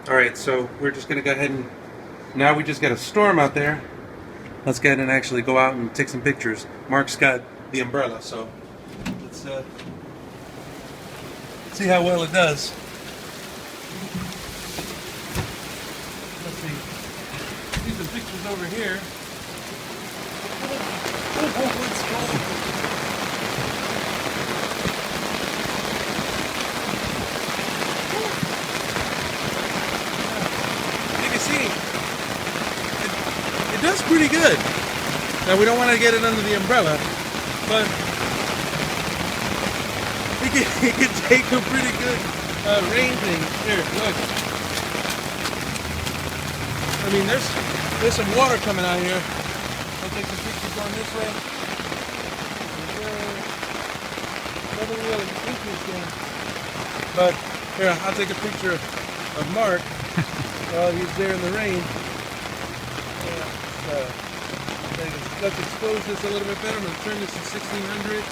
Alright, so we're just going to go ahead and... Now we just got a storm out there. Let's go ahead and actually go out and take some pictures. Mark's got the umbrella, so let's see how well it does. Let's see. See some pictures over here. Oh, it's cold. See, it does pretty good. Now we don't want to get it under the umbrella, but it can take a pretty good rain thing. Here, look. I mean, there's some water coming out here. I'll take some pictures going this way. Nothing really interesting. But here, I'll take a picture of Mark. Well, he's there in the rain. Yeah, so let's expose this a little bit better. I'm going to turn this to 1600.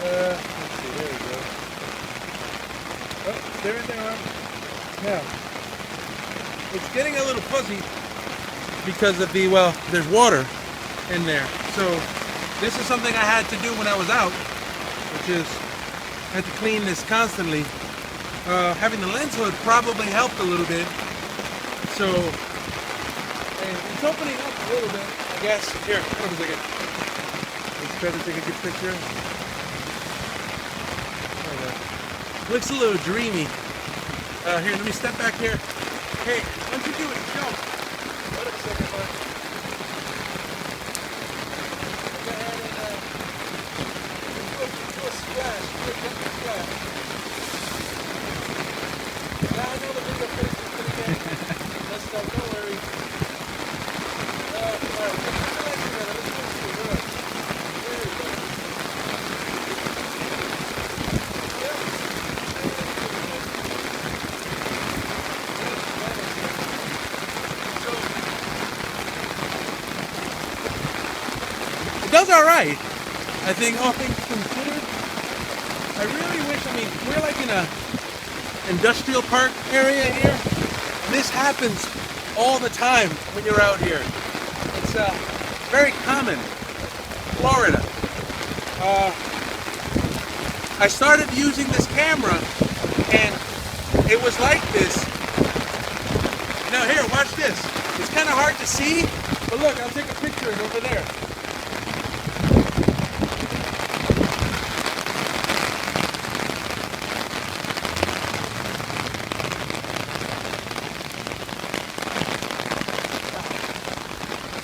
Let's see, there we go. Oh, there they are. Now, it's getting a little fuzzy because of the, well, there's water in there. So this is something I had to do when I was out, which is I had to clean this constantly. Having the lens hood probably helped a little bit. So, it's opening up a little bit, I guess. Here, hold on a second. Let's try to take a good picture. Looks a little dreamy. Here, let me step back here. Hey, why don't you do it? Jump. Hold on a second, Mark. Go ahead and do a splash. Do a jumping splash. Now I know the bigger picture is pretty good. Don't worry. It does all right. I think all things considered. I really wish, I mean, we're like in a industrial park area here. This happens all the time when you're out here. It's very common. Florida. I started using this camera and it was like this. Now here, watch this. It's kind of hard to see, but look, I'll take a picture of it over there.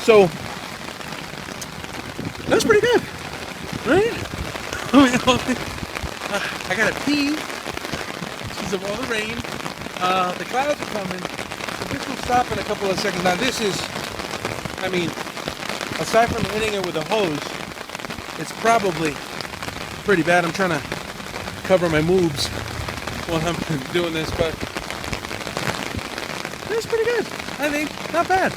So, that's pretty good, right? I gotta pee because of all the rain. The clouds are coming, so this will stop in a couple of seconds. Now this is, I mean, aside from hitting it with a hose, it's probably pretty bad. I'm trying to cover my moves while I'm doing this, but it's pretty good, I think, not bad.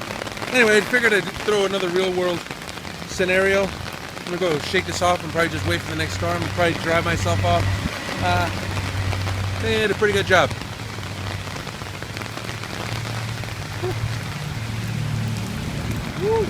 Anyway, I figured I'd throw another real world scenario. I'm gonna go shake this off and probably just wait for the next storm and probably dry myself off. They did a pretty good job. Woo.